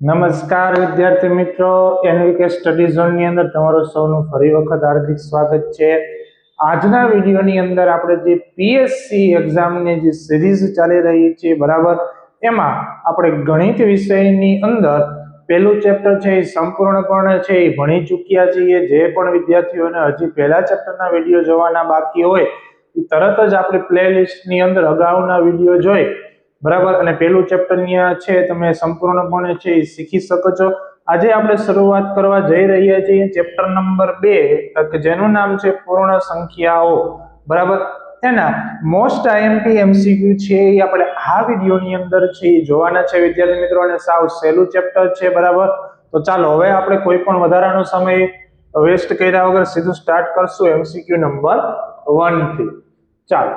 નમસ્કાર વિદ્યાર્થી મિત્રો, એનવીકે સ્ટડી ઝોનની અંદર તમારું સૌનું ફરી વખત હાર્દિક સ્વાગત છે। આજના વિડીયોની અંદર આપણે જે પીએસસી એક્ઝામની જે સિરીઝ ચાલી રહી છે બરાબર, એમાં આપણે ગણિત વિષયની અંદર પહેલું ચેપ્ટર છે એ સંપૂર્ણપણે છે એ ભણી ચૂક્યા છીએ। જે પણ વિદ્યાર્થીઓને હજી પહેલા ચેપ્ટરના વિડીયો જોવાના બાકી હોય એ તરત જ આપણી પ્લેલિસ્ટની અંદર અગાઉના વિડીયો જોઈ બરાબર અને પહેલું ચેપ્ટર છે તમે સંપૂર્ણપણે છે એ શીખી શકો છો। આજે આપણે શરૂઆત કરવા જઈ રહ્યા છીએ ચેપ્ટર નંબર 2 કે જેનું નામ છે પૂર્ણ સંખ્યાઓ બરાબર। એના મોસ્ટ આઈએમપી એમસીક્યુ છે એ આપણે આ વિડીયોની અંદર છે એ જોવાના છે વિદ્યાર્થી મિત્રો, અને સાવ સહેલું ચેપ્ટર છે બરાબર। તો ચાલો હવે આપણે કોઈ પણ વધારાનો સમય વેસ્ટ કર્યા વગર સીધું સ્ટાર્ટ કરશું એમસીક્યુ નંબર 1 થી। ચાલો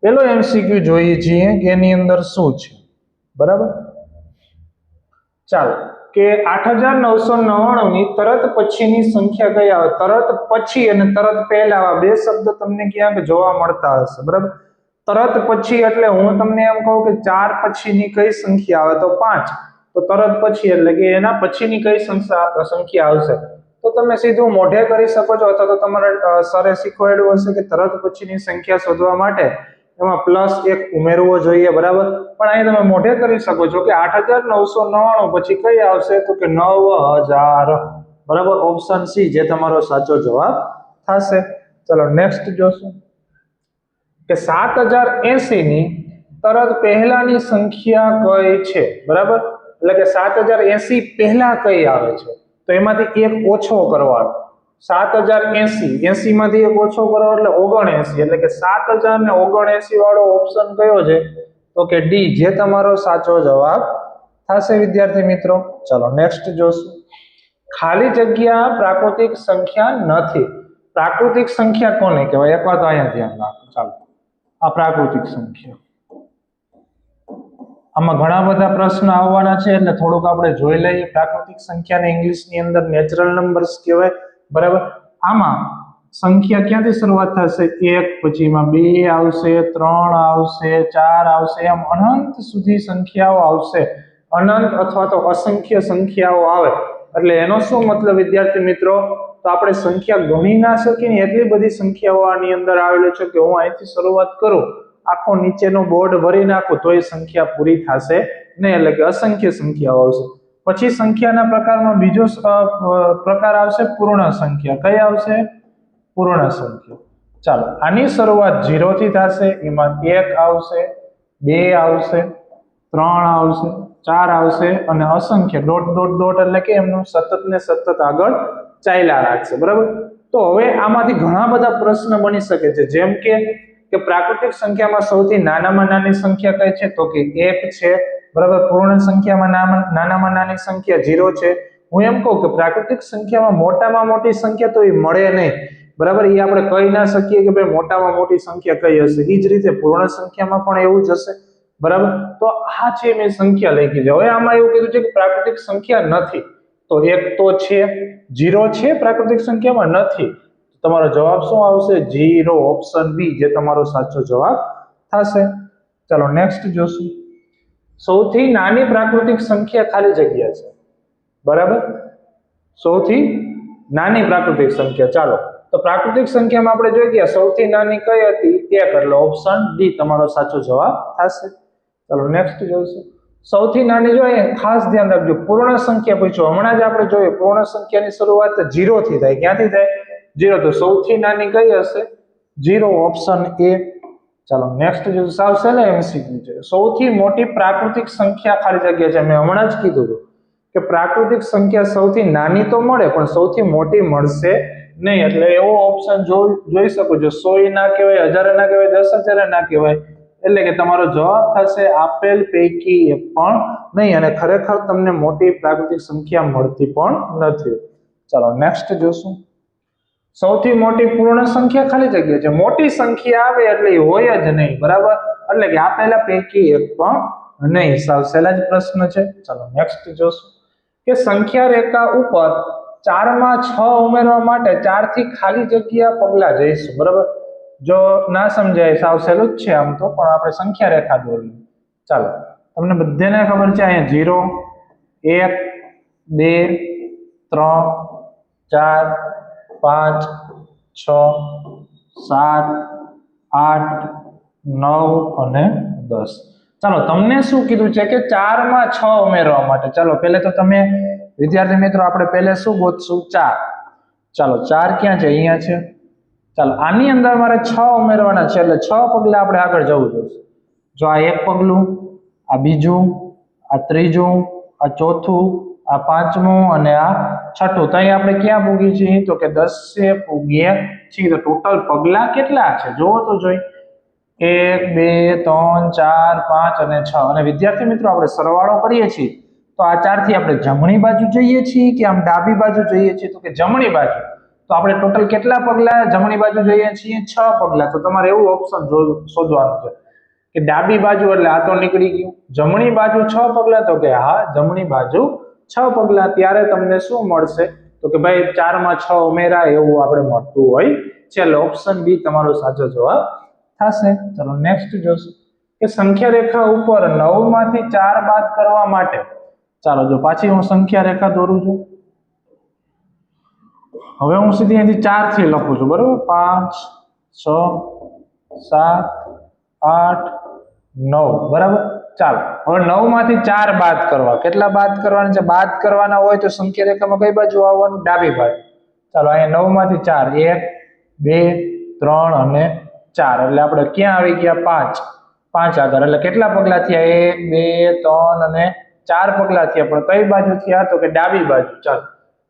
પેલો એમસીક્યુ જોઈએ છીએ કે એની અંદર શું છે બરાબર। ચાલો કે 8999 ની તરત પછીની સંખ્યા કઈ આવે? તરત પછી અને તરત પહેલા આવા બે શબ્દ તમને ક્યાંક જોવા મળતા હશે બરાબર। તરત પછી એટલે હું તમને એમ કહું કે 4 પછીની કઈ સંખ્યા આવે તો 5, તો તરત પછી એટલે કે એના પછીની કઈ સંખ્યા આવશે તો તમે સીધું મોઢે કરી શકો છો, અથવા તો તમારા સરે શીખવાડ્યું હશે કે તરત પછીની સંખ્યા શોધવા માટે એમાં +1 ઉમેરવો જોઈએ બરાબર। પણ અહીં તમે મોઢે કરી શકો છો કે 8999 પછી કઈ આવશે તો કે 9000 બરાબર। ઓપ્શન સી જે તમારો સાચો જવાબ થશે। ચલો નેક્સ્ટ જોશું કે 7080 ની તરત પહેલાની સંખ્યા કઈ છે બરાબર। એટલે કે 7080 પહેલા કઈ આવે છે તો એમાંથી એક ઓછો કરવાનો। 7080 80 માંથી એક ઓછો કરો એટલે 79, એટલે કે 7079 વાળો ઓપ્શન કયો છે તો કે ડી જે તમારો સાચો જવાબ થશે વિદ્યાર્થી મિત્રો। ચલો નેક્સ્ટ જોશું ખાલી જગ્યા પ્રાકૃતિક સંખ્યા નથી। પ્રાકૃતિક સંખ્યા કોને કહેવાય એકવાર તો અહીંયા ધ્યાન રાખો। ચાલો આ પ્રાકૃતિક સંખ્યા, આમાં ઘણા બધા પ્રશ્ન આવવાના છે એટલે થોડુંક આપણે જોઈ લઈએ। પ્રાકૃતિક સંખ્યાને ઇંગ્લિશની અંદર નેચરલ નંબર્સ કહેવાય બરાબર। આમાં સંખ્યા ક્યાંથી શરૂઆત થશે? 1 પછી એમાં 2 આવશે, 3 આવશે, 4 આવશે, એમ અનંત સુધી સંખ્યાઓ આવશે। અનંત અથવા તો અસંખ્ય સંખ્યાઓ આવે એટલે એનો શું મતલબ વિદ્યાર્થી મિત્રો, તો આપણે સંખ્યા ગણી ના શકીએ ને એટલી બધી સંખ્યાઓ આની અંદર આવેલી છે કે હું અહીંથી શરૂઆત કરું આખો નીચેનો બોર્ડ ભરી નાખું તો એ સંખ્યા પૂરી થશે નહીં, એટલે કે અસંખ્ય સંખ્યાઓ આવશે। પછી સંખ્યાના પ્રકારમાં બીજો પ્રકાર આવશે પૂર્ણ સંખ્યા। કઈ આવશે? પૂર્ણ સંખ્યા। ચાલો આની શરૂઆત 0 થી થશે, એમાં 1 આવશે, 2 આવશે, 3 આવશે, 4 આવશે અને અસંખ્ય ડોટ ડોટ ડોટ એટલે કે એમનું સતત ને સતત આગળ ચાલ્યા રાખશે બરાબર। તો હવે આમાંથી ઘણા બધા પ્રશ્ન બની શકે છે, જેમ કે પ્રાકૃતિક સંખ્યામાં સૌથી નાનામાં નાની સંખ્યા કઈ છે તો કે 1 છે બરાબર। પૂર્ણ સંખ્યામાં નાનામાં નાની સંખ્યા 0 છે। હું એમ કહું કે પ્રાકૃતિક સંખ્યામાં મોટામાં મોટી સંખ્યા તો એ મળે નહીં બરાબર, એ આપણે કહી ના શકીએ કે ભાઈ મોટામાં મોટી સંખ્યા કઈ હશે। એ જ રીતે પૂર્ણ સંખ્યામાં પણ એવું જ હશે બરાબર। તો આ છે મેં સંખ્યા લખી છે। હવે આમાં એવું કીધું છે કે પ્રાકૃતિક સંખ્યા નથી, તો 1 તો છે, 0 છે પ્રાકૃતિક સંખ્યામાં નથી, તમારો જવાબ શું આવશે? 0, ઓપ્શન બી જે તમારો સાચો જવાબ થશે। ચલો નેક્સ્ટ જોશું સૌથી નાની પ્રાકૃતિક સંખ્યા ખાલી જગ્યા છે બરાબર। સૌથી નાની પ્રાકૃતિક સંખ્યા, ચાલો તો પ્રાકૃતિક સંખ્યામાં આપણે જોઈ ગયા સૌથી નાની કઈ હતી? 1, એટલે ઓપ્શન ડી તમારો સાચો જવાબ થશે। ચલો નેક્સ્ટ જોઈશું સૌથી નાની જોઈએ, ખાસ ધ્યાન રાખજો પૂર્ણ સંખ્યા પૂછો, હમણાં જ આપણે જોઈએ પૂર્ણ સંખ્યાની શરૂઆત 0 થી થાય। ક્યાંથી થાય? 0, તો સૌથી નાની કઈ હશે? 0, ઓપ્શન એ। ચાલો નેક્સ્ટ જોઈશું સાવ સહેલા એમસીક્યુ છે સૌથી મોટી પ્રાકૃતિક સંખ્યા ખાલી જગ્યા છે। મેં હમણાં જ કીધું હતું કે પ્રાકૃતિક સંખ્યા સૌથી નાની તો મળે પણ સૌથી મોટી મળશે નહીં, એટલે એવો ઓપ્શન જોઈ શકો છો 100 ના કહેવાય, 1000 ના કહેવાય, 10,000 ના કહેવાય, એટલે કે તમારો જવાબ થશે આપેલ પૈકી એક પણ નહીં, અને ખરેખર તમને મોટી પ્રાકૃતિક સંખ્યા મળતી પણ નથી। ચાલો નેક્સ્ટ જોશું સૌથી મોટી પૂર્ણ સંખ્યા ખાલી જગ્યા છે, મોટી સંખ્યા આવે એટલે એ હોય જ નહીં બરાબર, એટલે કે આપેલા પૈકી એક પણ નહીં। સાવ સહેલા જ પ્રશ્ન છે। ચાલો નેક્સ્ટ જોશું કે સંખ્યા રેખા ઉપર 4 માં 6 ઉમેરવા માટે 4 થી ખાલી જગ્યા પગલા જઈશું બરાબર। જો ના સમજાય સાવ સહેલું જ છે આમ તો, પણ આપણે સંખ્યા રેખા દોરીએ। ચાલો તમને બધાને ખબર છે અહીંયા 0, 1 2 3 4 5 6 7 8 9 અને 10. ચાલો તમને શું કીધું છે કે 4 માં 6 ઉમેરવા માટે. ચાલો પહેલે તો તમે વિદ્યાર્થી મિત્રો આપણે પહેલે શું ગોતશું? 4. ચાલો 4 ક્યાં છે? અહીંયા છે. ચાલો આની અંદર મારે 6 ઉમેરવાના છે એટલે 6 પગલા આપણે આગળ જવું જોઈશે. જો આ એક પગલું, આ બીજું, આ ત્રીજું, આ ચોથું, આ પાંચમું અને આ છઠ્ઠું. તો અહીં આપણે ક્યાં પૂગી છીએ? તો કે 10 પૂગ્યા છીએ. તો ટોટલ પગલા કેટલા છે જોવો તો જોઈ. 1 2 3 4 5 અને 6. અને વિદ્યાર્થી મિત્રો આપણે સરવાળો કરીએ છીએ તો આ 4 થી આપણે જમણી બાજુ જઈએ છીએ કે આમ ડાબી બાજુ જઈએ છીએ? તો કે જમણી બાજુ. તો આપણે ટોટલ કેટલા પગલા જમણી બાજુ જઈએ છીએ? 6 પગલા. તો તમારે એવું ઓપ્શન શોધવાનું છે કે ડાબી બાજુ એટલે આ તો નીકળી ગયું. જમણી બાજુ 6 પગલા, તો કે હા જમણી બાજુ 6 પગલા. ત્યારે તમને શું મળશે? તો કે ભાઈ 4 માં 6 ઉમેરા એવું આપણે મળતું હોય છે. એટલે ઓપ્શન બી તમારો સાચો જવાબ થશે. ચલો નેક્સ્ટ જોશું કે સંખ્યા રેખા ઉપર 9 માંથી 4 બાદ કરવા માટે. ચાલો જો પાછી હું સંખ્યા રેખા દોરું છું. હવે હું સીધી અહીંથી 4 થી લખું છું, બરોબર? 5 6 7 8 9, બરાબર. ચાલો હવે 9 માંથી 4 બાદ કરવા. કેટલા બાદ કરવાના છે? બાદ કરવાના હોય તો સંખ્યા રેખામાં કઈ બાજુ આવવાનું? ડાબી બાજુ. ચાલો અહીંયા 9 માંથી 4, 1 2 3 અને 4 એટલે આપણે ક્યાં આવી ગયા? 5 આગળ. એટલે કેટલા પગલા થયા? 1 2 3 અને 4 પગલા થયા. પણ કઈ બાજુ થયા? તો કે ડાબી બાજુ. ચાલો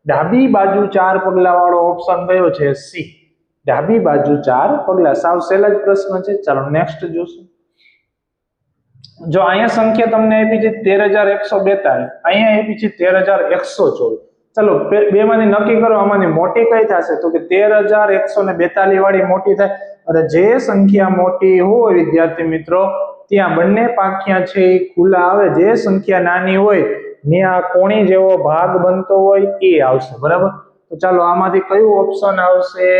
ડાબી બાજુ 4 પગલા વાળો ઓપ્શન કયો છે? સી. ડાબી બાજુ 4 પગલા. સાવ સહેલો જ પ્રશ્ન છે. ચાલો નેક્સ્ટ જોશું. જો અહીંયા સંખ્યા તમને આપી છે 13142, અહીંયા આપી છે 13124. ચલો બે માંથી નક્કી કરો આમાંની મોટી કઈ થશે? તો કે 13142 વાળી મોટી થાય. અને જે સંખ્યા મોટી હોય વિદ્યાર્થી મિત્રો ત્યાં બંને પાંખિયા છે એ ખુલ્લા આવે. જે સંખ્યા નાની હોય ને આ કોણી જેવો ભાગ બનતો હોય એ આવશે, બરાબર. તો ચાલો આમાંથી કયું ઓપ્શન આવશે?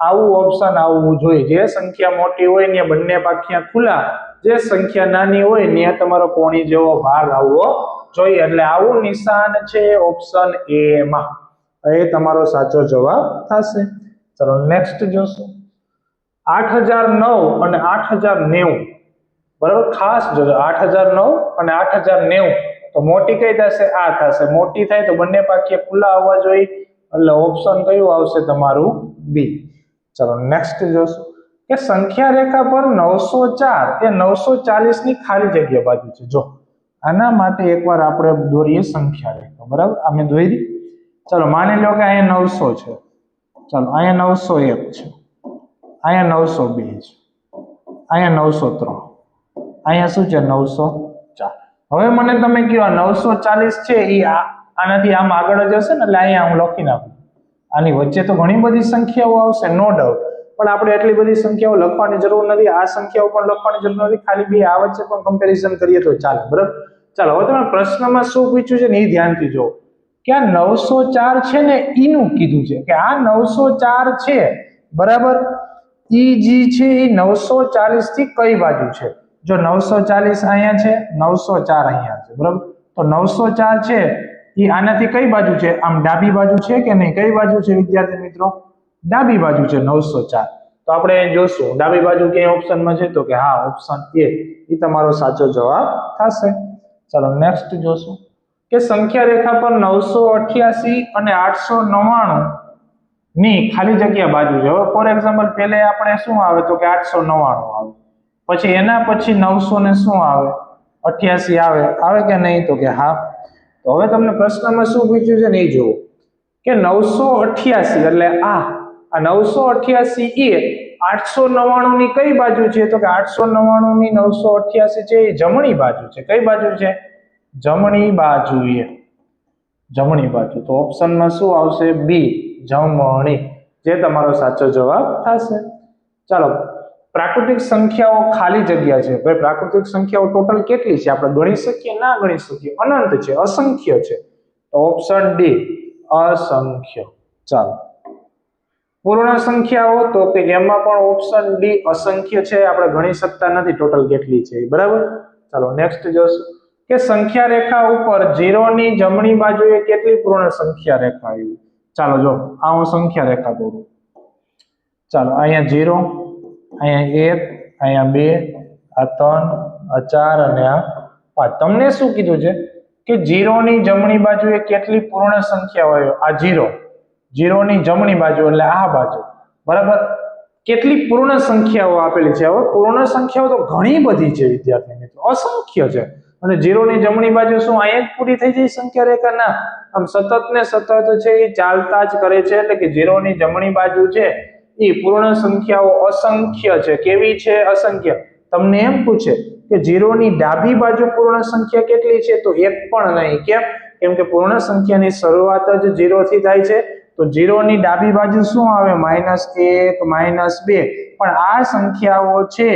આવું ઓપ્શન આવવું જોઈએ. જે સંખ્યા મોટી હોય ને બંને પાંખિયા ખુલ્લા, જે સંખ્યા નાની હોય ને તમારો કોણી જેવો ભાગ આવવો જોઈએ. એટલે આવું નિશાન છે ઓપ્શન એ માં. એ તમારો સાચો જવાબ થશે. ચલો નેક્સ્ટ જોશું. 8009 અને 8090, બરાબર. ખાસ જોજો 8009 અને 8090. તો મોટી કઈ થશે? આ થશે. મોટી થાય તો બંને પાંખિયા ખુલ્લા આવવા જોઈએ. એટલે ઓપ્શન કયું આવશે? તમારું બી. ચલો નેક્સ્ટ જોશું કે સંખ્યા રેખા પર 904 એ 940 ની ખાલી જગ્યા બાજુ છે. જો આના માટે એકવાર આપણે દોરીએ સંખ્યા રેખા, બરાબર. અમે દોરી. ચલો માની લો કે અહીંયા 900 છે. ચલો અહીંયા 901 છે, અહીંયા 902 છે, અહીંયા 903, અહીંયા શું છે? 904. હવે મને તમે કહો 940 છે એ આનાથી આમ આગળ જ હશે ને? એટલે અહીંયા હું લખી નાખું. આની વચ્ચે તો ઘણી બધી સંખ્યાઓ આવશે, નો ડાઉટ. પણ આપણે એટલી બધી સંખ્યાઓ લખવાની જરૂર નથી. આ સંખ્યાઓ પણ લખવાની જરૂર નથી. ખાલી બે આ વચ્ચે પણ કમ્પેરિઝન કરીએ તો ચાલે, બરાબર. ચાલો હવે તમે પ્રશ્નમાં શું પૂછ્યું છે ને એ ધ્યાનથી જો કે આ 904 છે ને ઈનું કીધું છે કે આ 904 છે, બરાબર. ઈ જી છે એ 940 થી કઈ બાજુ છે? જો 940 અહીંયા છે, 904 અહીંયા છે, બરાબર. તો 904 છે એ આનાથી કઈ બાજુ છે? આમ ડાબી બાજુ છે કે નહીં? કઈ બાજુ છે વિદ્યાર્થી મિત્રો? ડાબી બાજુ છે 904. તો આપણે જોશું ડાબી બાજુ ક્યાં ઓપ્શનમાં છે? તો કે હા ઓપ્શન એ. એ તમારો સાચો જવાબ થશે. ચલો નેક્સ્ટ જોશું કે સંખ્યા રેખા પર 988 અને 899 ની ખાલી જગ્યા બાજુ છે. હવે ફોર એક્ઝામ્પલ પહેલે આપણે શું આવે? તો કે 899 આવે. પછી એના પછી 900 ને શું આવે? 88 આવે કે નહીં? તો કે હા. તો હવે તમને પ્રશ્નમાં શું પૂછ્યું છે ને એ જુઓ કે 988 એટલે આ 988 એ 899 ની કઈ બાજુ છે? તો કે 899 ની 988 છે એ જમણી બાજુ છે. કઈ બાજુ છે? જમણી બાજુ. જમણી બાજુ. તો ઓપ્શનમાં શું આવશે? બી, જમણી, જે તમારો સાચો જવાબ થશે. ચાલો પ્રાકૃતિક સંખ્યાઓ ખાલી જગ્યા છે. ભાઈ પ્રાકૃતિક સંખ્યાઓ ટોટલ કેટલી છે? આપણે ગણી શકીએ? ના ગણી શકીએ. અનંત છે, અસંખ્ય છે. તો ઓપ્શન ડી, અસંખ્ય. ચાલો પૂર્ણ સંખ્યાઓ, તો કે એમાં પણ ઓપ્શન ડી, અસંખ્ય છે. આપણે ગણી શકતા નથી ટોટલ કેટલી છે, બરાબર. ચાલો નેક્સ્ટ જોશું કે સંખ્યા રેખા ઉપર 0 ની જમણી બાજુએ કેટલી પૂર્ણ સંખ્યા રેખા આવી? ચાલો જો આ હું સંખ્યા રેખા દોરું. ચાલો અહીંયા 0, અહીંયા 1, અહીંયા 2, આ 3, આ 4 અને આ 5. તમને શું કીધું છે કે 0 ની જમણી બાજુએ કેટલી પૂર્ણ સંખ્યા હોય? આ 0 ની જમણી બાજુ એટલે આ બાજુ, બરાબર? કેટલી પૂર્ણ સંખ્યાઓ આપેલી છે? હવે પૂર્ણ સંખ્યાઓ તો ઘણી બધી છે વિદ્યાર્થી મિત્રો, અસંખ્ય છે. અને 0 ની જમણી બાજુ શું અહીંયા જ પૂરી થઈ જાય સંખ્યા રેખા? ના, આમ સતત ને સતત છે એ ચાલતા જ કરે છે. એટલે કે 0 ની જમણી બાજુ છે એ પૂર્ણ સંખ્યાઓ અસંખ્ય છે. કેવી છે? અસંખ્ય. તમને એમ પૂછે કે 0 ની ડાબી બાજુ પૂર્ણ સંખ્યા કેટલી છે? તો એક પણ નહીં. કેમ કે પૂર્ણ સંખ્યાની શરૂઆત જ 0 થી થાય છે. તો 0 ની ડાબી બાજુ શું આવે? -1, -2. પણ આ સંખ્યાઓ છે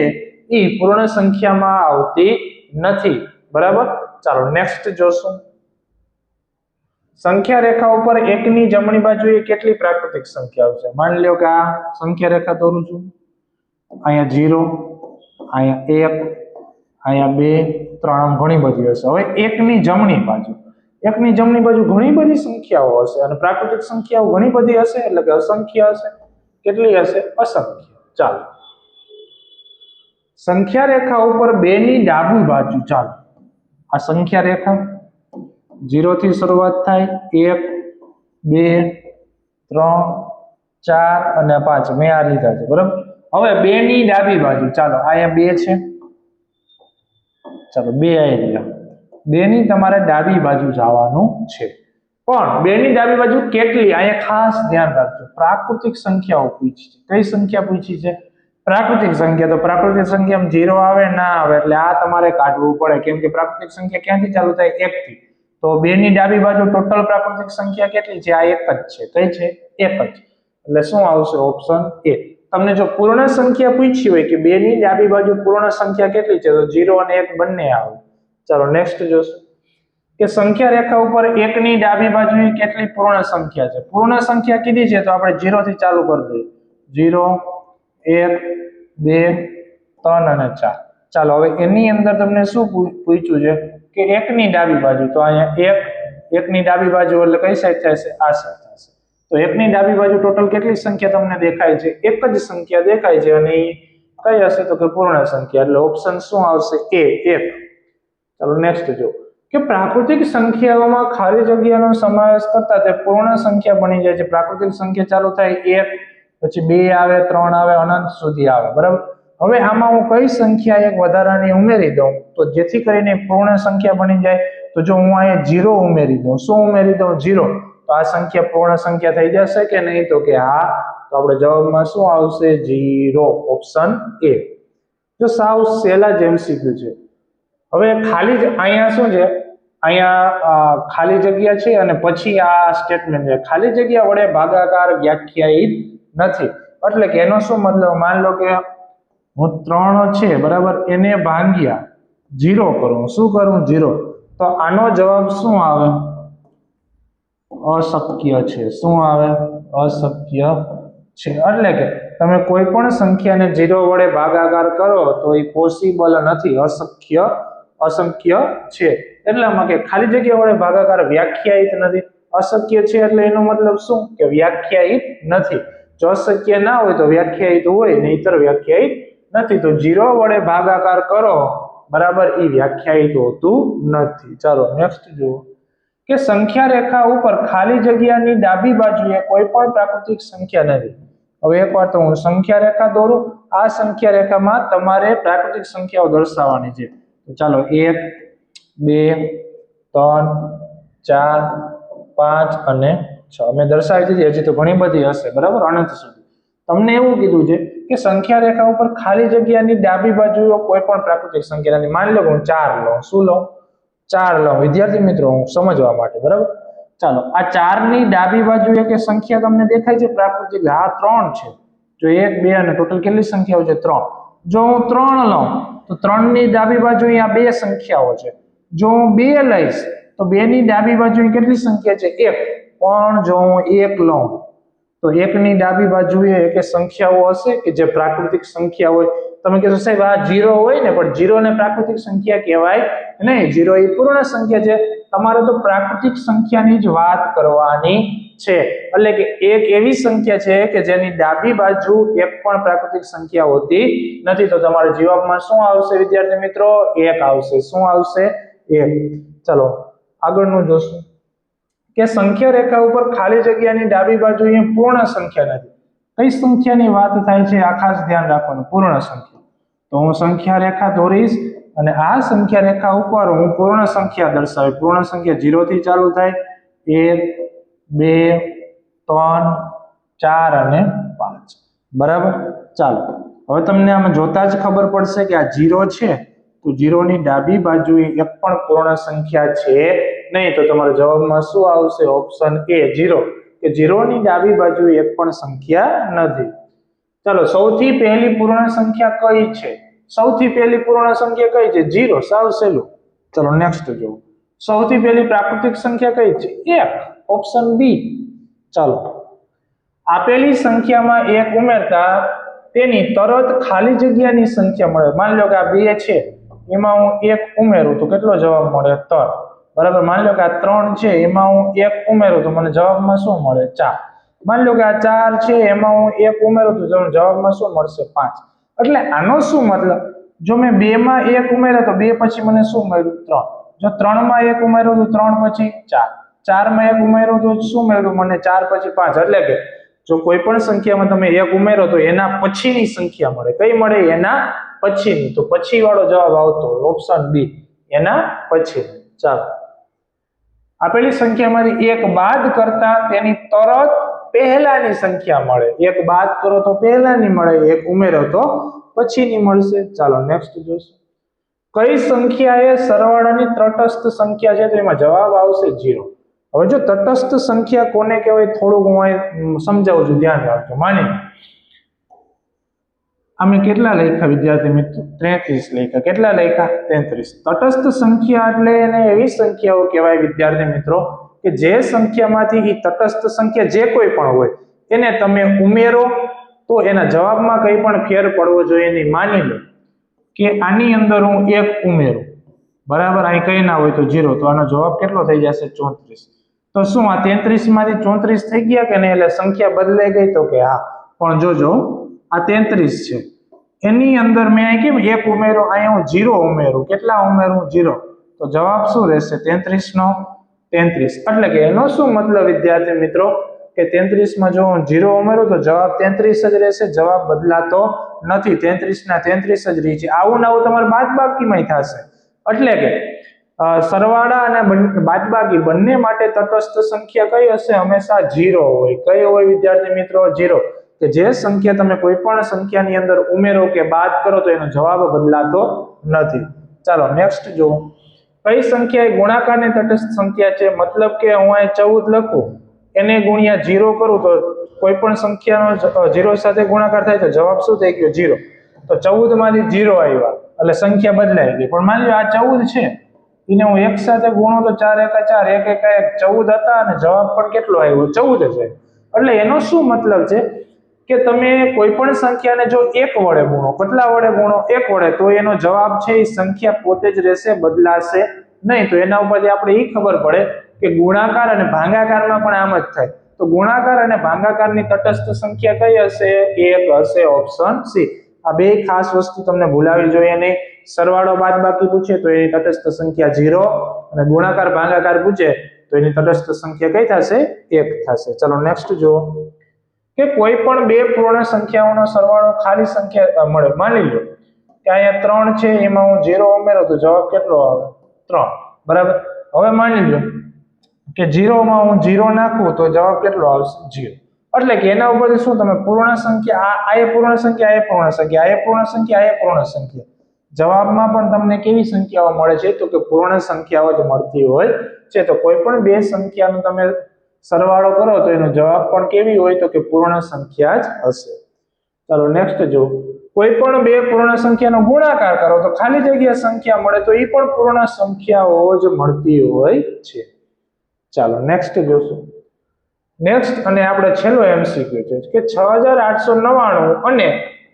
એ પૂર્ણ સંખ્યામાં આવતી નથી, બરાબર? ચાલો નેક્સ્ટ જોશું. સંખ્યા રેખા ઉપર 1 ની જમણી બાજુએ કેટલી પ્રાકૃતિક સંખ્યાઓ છે? માની લો કે આ સંખ્યા રેખા દોરું છું. અહીંયા 0, અહીંયા 1, અહીંયા 2, 3, આમ ઘણી બધી હશે. હવે 1 ની જમણી બાજુ, 1 ની જમણી બાજુ ઘણી બધી સંખ્યાઓ હશે અને પ્રાકૃતિક સંખ્યાઓ ઘણી બધી હશે, એટલે કે અસંખ્ય હશે. કેટલી હશે? અસંખ્ય. ચાલો સંખ્યા રેખા ઉપર 2 ની ડાબી બાજુ, ચાલો આ સંખ્યા રેખા 0 થી શરૂઆત થાય, 1, 2, 3, 4 અને 5 મેં આ લીધા છે, બરાબર? હવે 2 ની ડાબી બાજુ, ચાલો અહીંયા 2 છે, ચાલો 2 આવી રહ્યા. 2 ની તમારે ડાબી બાજુ જવાનું છે. પણ 2 ની ડાબી બાજુ કેટલી? અહીંયા ખાસ ધ્યાન રાખજો, પ્રાકૃતિક સંખ્યાઓ પૂછી છે. કઈ સંખ્યા પૂછી છે? પ્રાકૃતિક સંખ્યા. તો પ્રાકૃતિક સંખ્યામાં 0 આવે ના આવે, એટલે આ તમારે કાઢવું પડે. કેમ કે પ્રાકૃતિક સંખ્યા ક્યાંથી ચાલુ થાય? 1 થી. તો 2 ની ડાબી બાજુ ટોટલ પ્રાકૃતિક સંખ્યા કેટલી છે? આ એક જ છે. કઈ છે? એક જ. એટલે શું આવશે? Option A. તમને જો પૂર્ણ સંખ્યા પૂછી હોય કે 2 ની ડાબી બાજુ પૂર્ણ સંખ્યા કેટલી છે, તો 0 અને 1 બંને આવે. ચાલો નેક્સ્ટ જોશું કે સંખ્યા રેખા ઉપર 1 ની ડાબી બાજુએ કેટલી પૂર્ણ સંખ્યા છે? પૂર્ણ સંખ્યા કીધી છે તો આપણે 0 થી ચાલુ કરી દઈએ. 0, 1, 2, 3 અને 4. ચાલો હવે એની અંદર તમને શું પૂછ્યું છે કે 1 ની ડાબી બાજુ, તો અહીંયા 1 ની ડાબી બાજુ એટલે કઈ સાઈડ થશે? આ સાઈડ થશે. તો 1 ની ડાબી બાજુ ટોટલ કેટલી સંખ્યા તમને દેખાય છે? એક જ સંખ્યા દેખાય છે અને એ કઈ હશે? તો કે પૂર્ણ સંખ્યા. એટલે ઓપ્શન શું આવશે? એ, 1. ચાલો નેક્સ્ટ જો કે પ્રાકૃતિક સંખ્યાઓમાં ખાલી જગ્યાનો સમાવેશ કરતા તે પૂર્ણ સંખ્યા બની જાય છે. પ્રાકૃતિક સંખ્યા ચાલુ થાય 1, પછી 2 આવે, 3 આવે, અનંત સુધી આવે, બરાબર? હવે આમાં હું કઈ સંખ્યા એક વધારાની ઉમેરી દઉં તો જેથી કરીને પૂર્ણ સંખ્યા બની જાય? તો જો હું અહીંયા 0 ઉમેરી દઉં, શું ઉમેરી દઉં? 0, તો આ સંખ્યા પૂર્ણ સંખ્યા થઈ જશે કે નહીં? તો કે હા. તો આપણે જવાબમાં શું આવશે? 0, ઓપ્શન એ. જો સાવ સહેલા જ MCQ છે. હવે ખાલી અહીંયા શું છે? અહીંયા ખાલી જગ્યા છે અને પછી આ સ્ટેટમેન્ટ છે. ખાલી જગ્યા વડે ભાગાકાર વ્યાખ્યાયિત નથી. એટલે કે એનો શું મતલબ? માન લો કે હું 3 છે, બરાબર, એને ભાગ્યા 0 કરું. શું કરું? 0. તો આનો જવાબ શું આવે? અશક્ય છે. શું આવે? અશક્ય છે. એટલે કે તમે કોઈ પણ સંખ્યાને 0 વડે ભાગાકાર કરો તો એ પોસિબલ નથી, અશક્ય છે. એટલામાં કે ખાલી જગ્યા વડે ભાગાકાર વ્યાખ્યાયિત નથી, અશક્ય છે. એટલે એનો મતલબ શું? કે વ્યાખ્યાયિત નથી. જો અશક્ય ના હોય તો વ્યાખ્યાયિત હોય, નહીતર વ્યાખ્યાયિત નથી. તો 0 વડે ભાગાકાર કરો, બરાબર, એ વ્યાખ્યાયિત હોતું નથી. ચાલો નેક્સ્ટ જુઓ કે સંખ્યા રેખા ઉપર ખાલી જગ્યાની ડાબી બાજુએ કોઈ પણ પ્રાકૃતિક સંખ્યા નથી. હવે એકવાર તો હું સંખ્યા રેખા દોરું. આ સંખ્યા રેખામાં તમારે પ્રાકૃતિક સંખ્યાઓ દર્શાવવાની છે. તો ચાલો 1, 2, 3, 4, 5 અને 6 અમે દર્શાવી દીધી. હજી તો ઘણી બધી હશે, બરાબર, અનંત સુધી. તમને એવું કીધું છે કે સંખ્યા રેખા ઉપર ખાલી જગ્યાની ડાબી બાજુએ કોઈ પણ પ્રાકૃતિક સંખ્યા નથી. માની લો હું 4 લઉં. શું લઉં? 4 લઉં. વિદ્યાર્થી મિત્રો, હું સમજવા માટે, બરાબર. ચાલો આ 4 ની ડાબી બાજુએ કે સંખ્યા તમને દેખાય છે પ્રાકૃતિક? હા, 3 છે. જો 1, 2 અને ટોટલ કેટલી સંખ્યાઓ છે? 3. જો હું 3 લઉં તો 3 ની ડાબી બાજુ અહીંયા 2 સંખ્યાઓ છે. જો હું 2 લઈશ તો 2 ની ડાબી બાજુ કેટલી સંખ્યા છે? 1. પણ જો હું 1 લઉં તો 1 ની ડાબી બાજુએ કે સંખ્યાઓ હશે કે જે પ્રાકૃતિક સંખ્યા હોય, તમે કહેશો સાહેબ આ 0 હોય ને, પણ 0 ને પ્રાકૃતિક સંખ્યા કહેવાય નહીં. 0 એ પૂર્ણ સંખ્યા છે. તમારે તો પ્રાકૃતિક સંખ્યાની જ વાત કરવાની છે. એટલે કે એક એવી સંખ્યા છે કે જેની ડાબી બાજુ એક પણ પ્રાકૃતિક સંખ્યા હોતી નથી. તો તમારે જવાબમાં શું આવશે વિદ્યાર્થી મિત્રો? 1 આવશે. શું આવશે? 1. ચલો આગળનું જોશું કે સંખ્યા રેખા ઉપર ખાલી જગ્યાની ડાબી બાજુએ પૂર્ણ સંખ્યા નથી. કઈ સંખ્યાની વાત થાય છે? આ ખાસ ધ્યાન રાખવાનું. પૂર્ણ સંખ્યા. તો હું સંખ્યા રેખા દોરીશ અને આ સંખ્યા રેખા ઉપર હું પૂર્ણ સંખ્યા દર્શાવી. પૂર્ણ સંખ્યા 0 થી ચાલુ થાય. 1 2 3 4 અને 5. બરાબર. ચાલો હવે તમને આમાં જોતા જ ખબર પડશે કે આ 0 છે, તો 0 ની ડાબી બાજુએ એક પણ પૂર્ણ સંખ્યા છે નહીં. તો તમારા જવાબમાં શું આવશે? ઓપ્શન એ 0, કે 0 ની ડાબી બાજુએ એક પણ સંખ્યા નથી. ચાલો સૌથી પહેલી પૂર્ણ સંખ્યા કઈ છે? સૌથી પહેલી પૂર્ણ સંખ્યા કઈ છે? 0. સાવ સહેલું. ચલો નેક્સ્ટ જો. સૌથી પહેલી પ્રાકૃતિક સંખ્યા કઈ છે? 1. Option B. ચાલો આપેલી સંખ્યામાં 1 ઉમેરતા તેની તરત ખાલી જગ્યાની સંખ્યા મળે. માની લો કે આ 2 છે, એમાં હું 1 ઉમેરું તો કેટલો જવાબ મળે? 3. બરાબર. માની લો કે આ 3 છે, એમાં હું 1 ઉમેરું તો મને જવાબમાં શું મળે? 4. માની લો કે આ 4 છે, એમાં હું 1 ઉમેરું તો જવાબમાં શું મળશે? 5. એટલે આનો શું મતલબ? જો મેં 2 માં 1 ઉમેર્યો તો 2 પછી મને શું મળ્યું? 3. જો 3 માં 1 ઉમેર્યું તો 3 પછી 4. 4 માં 1 ઉમેર્યું તો શું મળ્યું મને? 4 પછી 5. એટલે કે જો કોઈ પણ સંખ્યામાં તમે 1 ઉમેરો તો એના પછીની સંખ્યા મળે. કઈ મળે? એના પછીની. તો પછી વાળો જવાબ આવતો ઓપ્શન બી, એના પછી. ચાલો આપેલી સંખ્યામાંથી 1 બાદ કરતા તેની તરત પહેલાની સંખ્યા મળે. 1 બાદ કરો તો પહેલાની મળે, 1 ઉમેરો તો પછીની મળશે. ચાલો નેક્સ્ટ જોશું. કઈ સંખ્યા એ સરવાળાની તટસ્થ સંખ્યા છે? તો એમાં જવાબ આવશે 0. હવે જો તટસ્થ સંખ્યા કોને કહેવાય થોડુંક હું સમજાવું છું, ધ્યાન રાખજો. માની અમે કેટલા લખ્યા વિદ્યાર્થી મિત્રો? 33 લખ્યા. કેટલા લખ્યા? 33. તટસ્થ સંખ્યા એટલે એને એવી સંખ્યાઓ કહેવાય વિદ્યાર્થી મિત્રો કે જે સંખ્યામાંથી એ તટસ્થ સંખ્યા જે કોઈ પણ હોય એને તમે ઉમેરો તો એના જવાબમાં કંઈ પણ ફેર પડવો જોઈએ નહીં. માની લો કે આની અંદર હું 1 ઉમેરું, બરાબર, અહીં કઈ ના હોય તો 0, તો આનો જવાબ કેટલો થઈ જશે? 34. તો શું આ 33 માંથી 34 થઈ ગયા કે નહીં? એટલે સંખ્યા બદલાઈ ગઈ? તો કે હા. પણ જોજો આ 33 છે, એની અંદર મેં અહીં કેમ 1 ઉમેરો, અહીંયા હું 0 ઉમેરું. કેટલા ઉમેરું? 0. તો જવાબ શું રહેશે? 33 નો 33. એટલે કે એનો શું મતલબ વિદ્યાર્થી મિત્રો કે 33 માં જો હું 0 ઉમેરું તો જવાબ 33 જ રહેશે. જવાબ બદલાતો નથી. 33 ના 33 જ રહી છે. આવું ને આવું તમારે બાદબાકીમાં થશે. એટલે કે સરવાળા અને બાદબાકી બંને માટે તટસ્થ સંખ્યા કઈ હશે? હંમેશા 0 હોય. કઈ હોય વિદ્યાર્થી મિત્રો? 0. કે જે સંખ્યા તમે કોઈ પણ સંખ્યાની અંદર ઉમેરો કે બાદ કરો તો એનો જવાબ બદલાતો નથી. ચાલો નેક્સ્ટ જો. કઈ સંખ્યા એ ગુણાકારની તટસ્થ સંખ્યા છે? મતલબ કે હું અહીં 14 લખું, એને ગુણ્યા 0 કરું તો કોઈ પણ સંખ્યાનો 0 સાથે ગુણાકાર થાય તો જવાબ શું થઈ ગયો? 0. તો 14 માંથી 0 આવ્યા એટલે સંખ્યા બદલાઈ ગઈ. પણ માની લો આ 14 છે, એને હું 1 સાથે ગુણું તો 4 × 4 1 × 1 14 હતા અને જવાબ પણ કેટલો આવ્યો? 14 જ. એટલે એનો શું મતલબ છે કે તમે કોઈ પણ સંખ્યાને જો 1 વડે ગુણો, કેટલા વડે ગુણો? 1 વડે, તો એનો જવાબ છે એ સંખ્યા પોતે જ રહેશે, બદલાશે નહીં. તો એના ઉપરથી આપણે એ ખબર પડે કે ગુણાકાર અને ભાગાકારમાં પણ આમ જ થાય. તો ગુણાકાર અને ભાગાકારની તટસ્થ સંખ્યા કઈ હશે? 1 હશે. Option C. આ બે ખાસ વસ્તુ તમને ભૂલાવી જોઈએ નહીં. સરવાળો બાદબાકી પૂછે તો એની તટસ્થ સંખ્યા 0 અને ગુણાકાર ભાગાકાર પૂછે તો એની તટસ્થ સંખ્યા કઈ થશે? 1 થશે. ચલો નેક્સ્ટ જુઓ કે કોઈ પણ બે પૂર્ણ સંખ્યાઓનો સરવાળો ખાલી સંખ્યા મળે. માની લો કે અહીંયા 3 છે, એમાં હું 0 ઉમેરો તો જવાબ કેટલો આવે? 3. બરાબર. હવે માની લો કે 0 માં હું 0 નાખું તો જવાબ કેટલો આવશે? 0. એટલે કે એના ઉપરથી શું તમે પૂર્ણ સંખ્યા, આ એ પૂર્ણ સંખ્યા, આ એ પૂર્ણ સંખ્યા, આ એ પૂર્ણ સંખ્યા, આ એ પૂર્ણ સંખ્યા, જવાબમાં પણ તમને કેવી સંખ્યાઓ મળે છે? તો કે પૂર્ણ સંખ્યાઓ જ મળતી હોય છે. તો કોઈ પણ બે સંખ્યાનો તમે સરવાળો કરો તો એનો જવાબ પણ કેવી હોય? તો કે પૂર્ણ સંખ્યા જ હશે. ચાલો નેક્સ્ટ જો. કોઈ પણ બે પૂર્ણ સંખ્યાનો ગુણાકાર કરો તો ખાલી જગ્યા સંખ્યા મળે, તો એ પણ પૂર્ણ સંખ્યાઓ જ મળતી હોય છે. ચાલો નેક્સ્ટ જોશું. નેક્સ્ટ અને આપણે છેલ્લો MCQ છે કે 6899 અને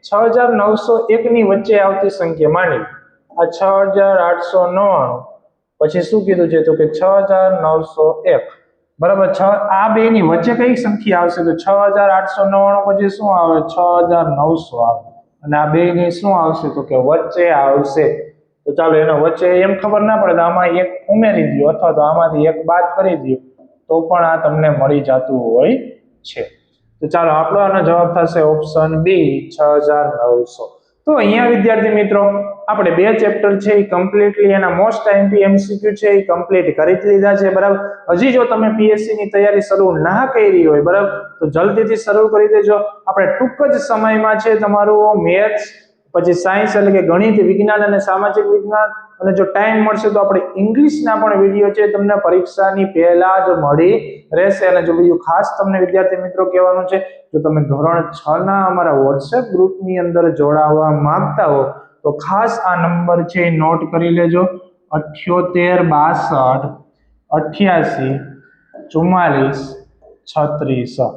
6901 ની વચ્ચે આવતી સંખ્યા માની આ 6899 પછી શું કીધું છે તો કે 6901 બરાબર આ બે ની વચ્ચે કઈ સંખ્યા આવશે તો 6899 પછી શું આવે 6900 આવે અને આ બે ની શું આવશે તો કે વચ્ચે આવશે તો ચાલો એના વચ્ચે એમ ખબર ના પડે તો આમાં એક ઉમેરી દો અથવા તો આમાંથી એક બાદ કરી દો તો પણ આ તમને મળી જતું હોય છે તો ચાલો આપણો આનો જવાબ થશે ઓપ્શન બી 6900 તો અહીંયા વિદ્યાર્થી મિત્રો આપણે બે ચેપ્ટર છે એ કમ્પ્લીટલી એના મોસ્ટ આઈએમપી એમસીક્યુ છે એ કમ્પ્લીટ કરી લીધા છે બરાબર હજી જો તમે પીએસસી ની તૈયારી શરૂ ના કરી હોય બરાબર તો જલ્દીથી શરૂ કરી દેજો આપણે ટૂંક જ સમયમાં છે તમારું મેથ્સ પછી સાયન્સ એટલે કે ગણિત વિજ્ઞાન અને સામાજિક વિજ્ઞાન અને જો ટાઈમ મળશે તો આપણે ઇંગ્લિશના પણ વિડીયો છે તમને પરીક્ષાની પહેલા જ મળી રહેશે અને જો બીજું ખાસ તમને વિદ્યાર્થી મિત્રો કહેવાનું છે જો તમે ધોરણ 6 ના અમારા WhatsApp ગ્રુપની અંદર જોડાવા માંગતા હો તો ખાસ આ નંબર છે એ નોટ કરી લેજો 7862 88 44 36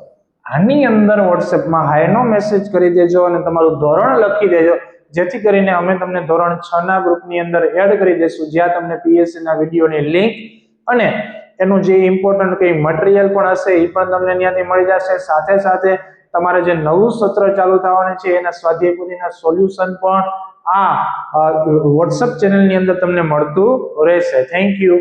આની અંદર WhatsAppમાં હાયનો મેસેજ કરી દેજો અને તમારું ધોરણ લખી દેજો જેથી કરીને અમે તમને ધોરણ 6 ના ગ્રુપની અંદર એડ કરી દેશું જ્યાં તમને પીએસસી ના વિડીયોની લિંક અને એનું જે ઇમ્પોર્ટન્ટ કઈ મટીરીયલ પણ હશે એ પણ તમને ત્યાંથી મળી જશે સાથે સાથે તમારે જે નવું સત્ર ચાલુ થવાનું છે એના સ્વાધ્યાય પોથીના સોલ્યુશન પણ આ WhatsApp ચેનલની અંદર તમને મળતું રહેશે થેન્ક યુ